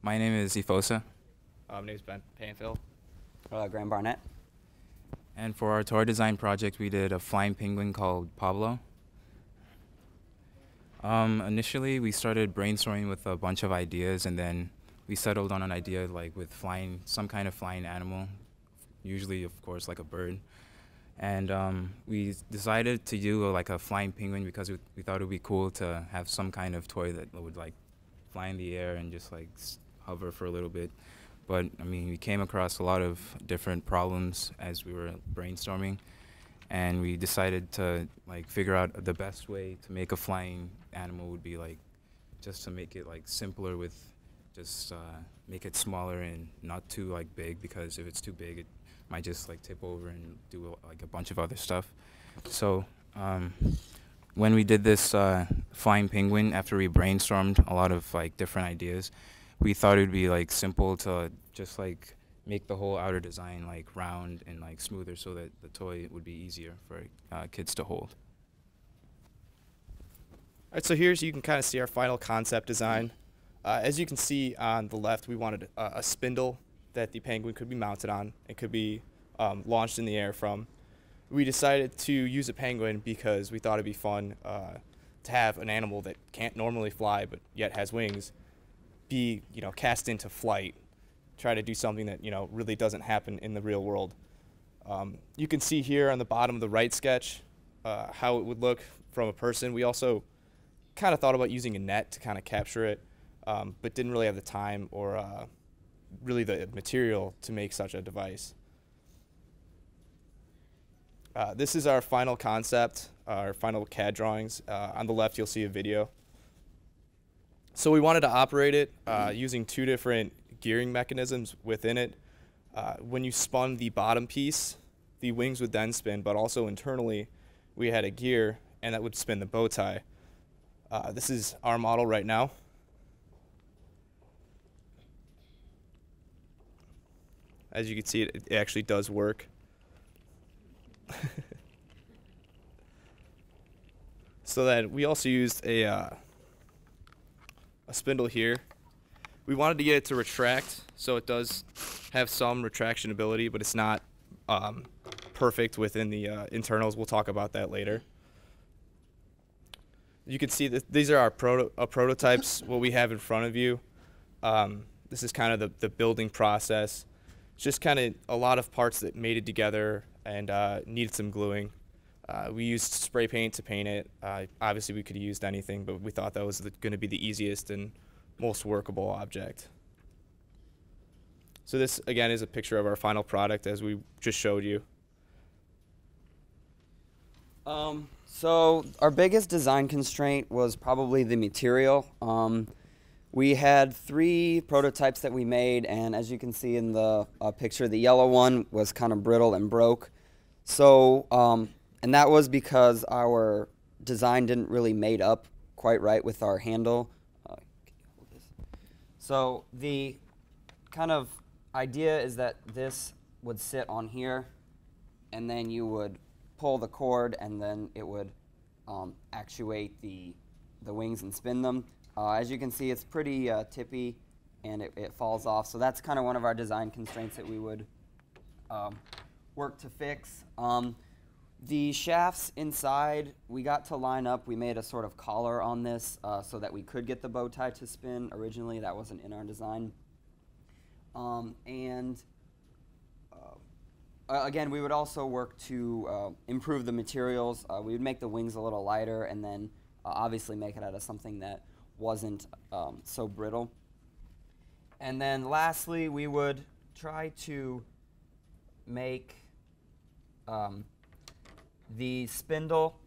My name is Ifosa, My name's Ben Panfill. Graham Barnett. and for our toy design project, we did a flying penguin called Pablo. Initially, we started brainstorming with a bunch of ideas, and then we settled on an idea like with flying, some kind of flying animal, usually, of course, like a bird. And we decided to do like a flying penguin because we thought it would be cool to have some kind of toy that would like fly in the air and just like hover for a little bit. But I mean, we came across a lot of different problems as we were brainstorming, and we decided to like figure out the best way to make a flying animal would be like just to make it like simpler with just make it smaller and not too like big, because if it's too big it might just like tip over and do like a bunch of other stuff. So when we did this flying penguin, after we brainstormed a lot of like different ideas, we thought it would be like simple to just like make the whole outer design like round and like smoother so that the toy would be easier for kids to hold. All right, so here's you can kind of see our final concept design. As you can see on the left, we wanted a spindle that the penguin could be mounted on and could be launched in the air from. We decided to use a penguin because we thought it'd be fun to have an animal that can't normally fly but yet has wings be, cast into flight, try to do something that, really doesn't happen in the real world. You can see here on the bottom of the right sketch how it would look from a person. We also kind of thought about using a net to kind of capture it, but didn't really have the time or really the material to make such a device. This is our final concept, our final CAD drawings. On the left, you'll see a video. So we wanted to operate it using two different gearing mechanisms within it. When you spun the bottom piece, the wings would then spin, but also internally, we had a gear, and that would spin the bow tie. This is our model right now. As you can see, it actually does work. So then we also used a spindle here. We wanted to get it to retract, so it does have some retraction ability, but it's not perfect within the internals. We'll talk about that later. You can see that these are our prototypes, what we have in front of you. This is kind of the building process. It's just kind of a lot of parts that made it together and needed some gluing. We used spray paint to paint it. Obviously, we could have used anything, but we thought that was going to be the easiest and most workable object. So this, again, is a picture of our final product as we just showed you. So our biggest design constraint was probably the material. We had 3 prototypes that we made, and as you can see in the picture, the yellow one was kind of brittle and broke. So, and that was because our design didn't really mate up quite right with our handle. So the kind of idea is that this would sit on here, and then you would pull the cord, and then it would actuate the wings and spin them. As you can see, it's pretty tippy, and it falls off. So that's kind of one of our design constraints that we would work to fix. The shafts inside, we got to line up. We made a sort of collar on this so that we could get the bow tie to spin. Originally, that wasn't in our design. Again, we would also work to improve the materials. We would make the wings a little lighter, and then obviously make it out of something that wasn't so brittle. And then lastly, we would try to make the spindle,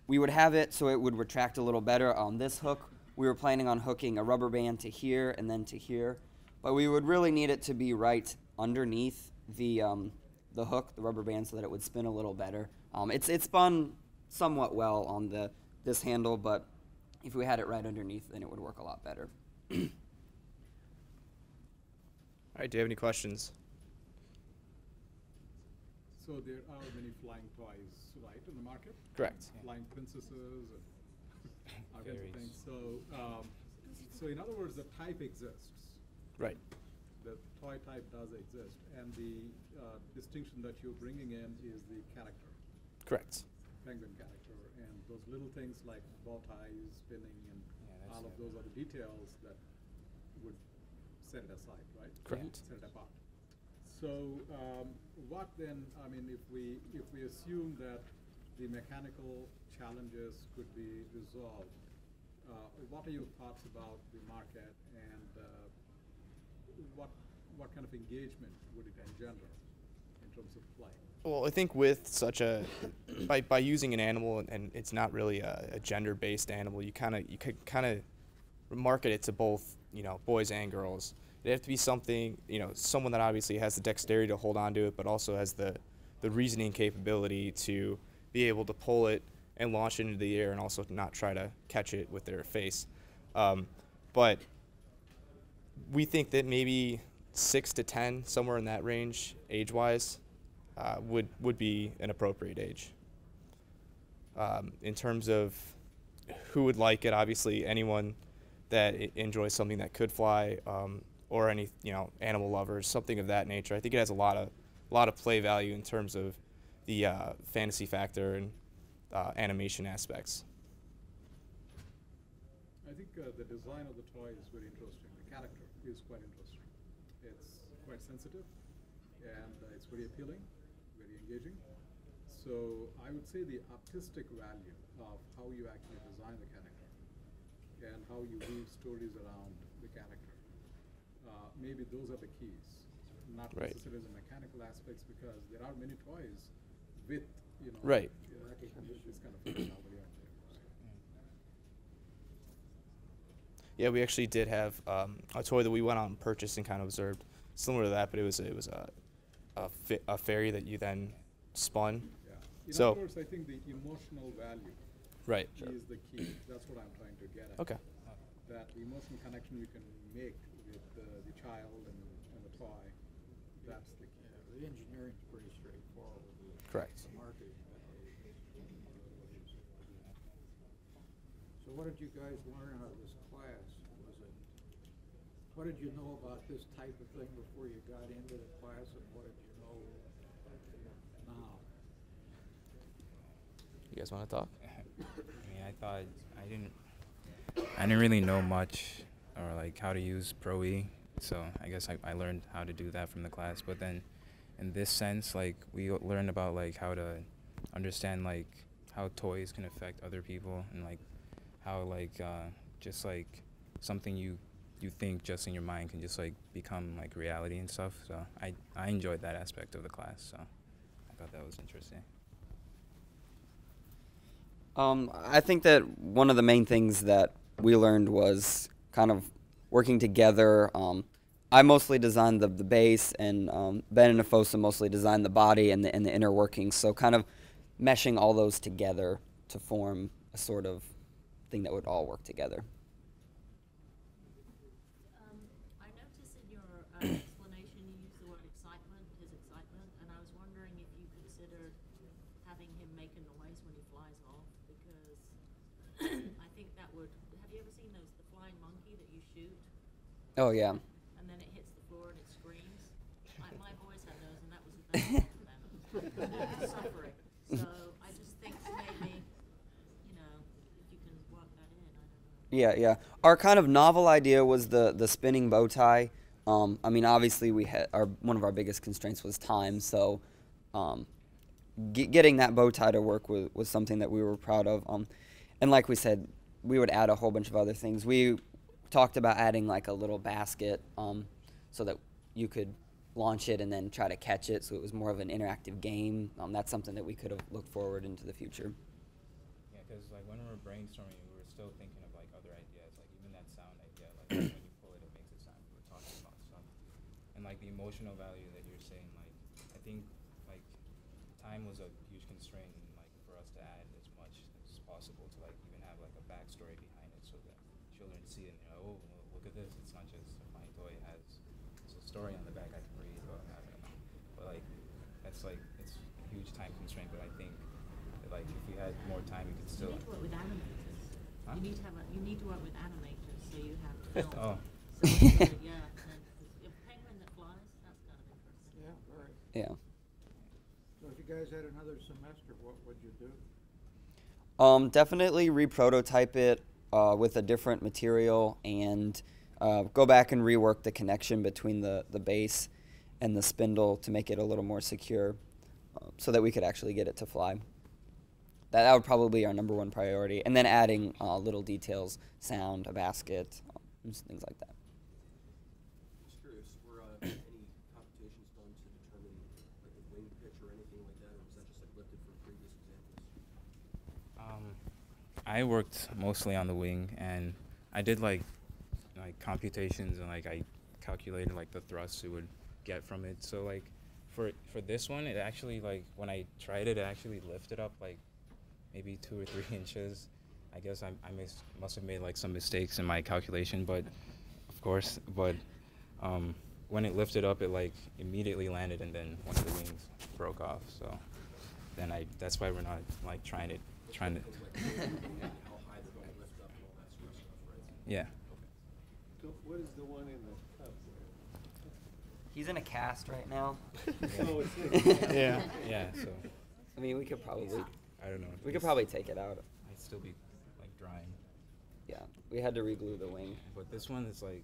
we would have it so it would retract a little better. On this hook, we were planning on hooking a rubber band to here and then to here, but we would really need it to be right underneath the hook, the rubber band, so that it would spin a little better. It's spun somewhat well on this handle, but if we had it right underneath, then it would work a lot better. All right, do you have any questions? So there are many flying toys, right, in the market? Correct. Flying princesses and all kinds of things. So So in other words, the type exists. Right. The toy type does exist, and the distinction that you're bringing in is the character, Correct. penguin character, and those little things like bow ties, spinning, and Yeah, all of those are the details that would set it aside, right? Correct. Set it apart. So what then? I mean, if we assume that the mechanical challenges could be resolved, what are your thoughts about the market, and what kind of engagement would it engender in terms of play? Well, I think with such a by using an animal, and it's not really a gender-based animal, you could kind of market it to both, boys and girls. It'd have to be something, someone that obviously has the dexterity to hold on to it, but also has the reasoning capability to be able to pull it and launch it into the air, and also not try to catch it with their face. But we think that maybe 6 to 10, somewhere in that range, age-wise, would be an appropriate age. In terms of who would like it, obviously anyone that enjoys something that could fly, or any animal lovers, something of that nature. I think it has a lot of play value in terms of the fantasy factor and animation aspects. I think the design of the toy is very interesting. The character is quite interesting. It's quite sensitive, and it's very appealing, very engaging. So I would say the artistic value of how you actually design the character and how you weave stories around the character, maybe those are the keys, not Right. necessarily the mechanical aspects, because there are many toys with, Right. this kind of functionality out there. Yeah, we actually did have a toy that we went out and purchased and kind of observed, similar to that, but it was a fairy that you then spun. Yeah. In So- other words, I think the emotional value Right. is the key. That's what I'm trying to get at. Okay. That the emotional connection you can make with the child and the toy, that's the key. The engineering's pretty straightforward. Correct. The marketing. So what did you guys learn out of this class? What did you know about this type of thing before you got into the class, and what did you know now? You guys want to talk? I mean, I thought I didn't really know much or like how to use Pro E, so I guess I learned how to do that from the class. But then, in this sense, like we learned about like how to understand like how toys can affect other people, and like how like just like something you think just in your mind can just like become like reality and stuff. So I enjoyed that aspect of the class, so I thought that was interesting. I think that one of the main things that we learned was kind of working together. I mostly designed the base, and Ben and Afosa mostly designed the body and the inner workings. So kind of meshing all those together to form a sort of thing that would all work together. I noticed in your explanation you used the word excitement, his excitement, and I was wondering if you considered having him make a noise when he flies off, because I think that would. Have you ever seen the flying monkey that you shoot Oh yeah. and then it hits the floor and it screams? My boys had those, and that was the best for them. It was suffering. So I just think maybe, if you can work that in, I don't know. Yeah, yeah. Our kind of novel idea was the spinning bow tie. I mean, obviously, we had one of our biggest constraints was time. So, getting that bow tie to work was something that we were proud of. And like we said, we would add a whole bunch of other things. We talked about adding like a little basket, so that you could launch it and then try to catch it. So it was more of an interactive game. That's something that we could have looked forward into the future. Yeah, because like when we were brainstorming, we were still thinking of like other ideas, like even that sound idea, like when you pull it, it makes it sound. We were talking about stuff, and like the emotional value that you're saying, like I think like time was a huge constraint, and like for us to add as much as possible to like even have like a backstory behind it, so that children see it and oh, well, look at this. It's not just a flying toy; it has a story on the back I can read. Or I don't know, but like that's like it's a huge time constraint. But I think like if we had more time, we could You still. need to work with animators. Huh? You need to work with animators. so you have film. Oh. So it's sort of, yeah, and if penguin that flies, that's kind of interesting. Yeah, very. Yeah. So if you guys had another semester, what would you do? Definitely re-prototype it with a different material and go back and rework the connection between the base and the spindle to make it a little more secure so that we could actually get it to fly. That would probably be our #1 priority. And then adding little details, sound, a basket, things like that. Just curious, were any computations done to determine like the wing pitch or anything like that, or was that just like lifted from previous examples? I worked mostly on the wing, and I did like computations, and like I calculated like the thrust it would get from it. So like for this one, it actually, like when I tried it, it actually lifted up like maybe 2 or 3 inches. I guess I must have made like some mistakes in my calculation, but of course, when it lifted up, it like immediately landed, and then one of the wings broke off. So then that's why we're not like trying to. How high they're going to lift up and all that sort of stuff, right? Yeah. So what is the one in the cup? He's in a cast right now. Oh, it's Yeah. Yeah. So I mean, we could probably I don't know. we could probably take it out. I'd still be like drying. Yeah, we had to re-glue the wing. But this one is like,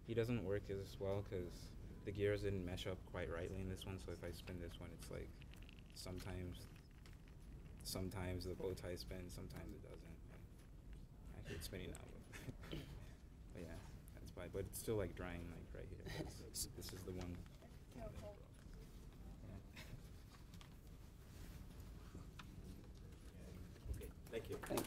he doesn't work as well because the gears didn't mesh up quite rightly in this one. So if I spin this one, it's like sometimes the bow tie spins, sometimes it doesn't. Actually, it's spinning now, but, but yeah, that's why. But it's still like drying like right here. This is the one. that broke. Yeah. Okay, thank you. Thanks.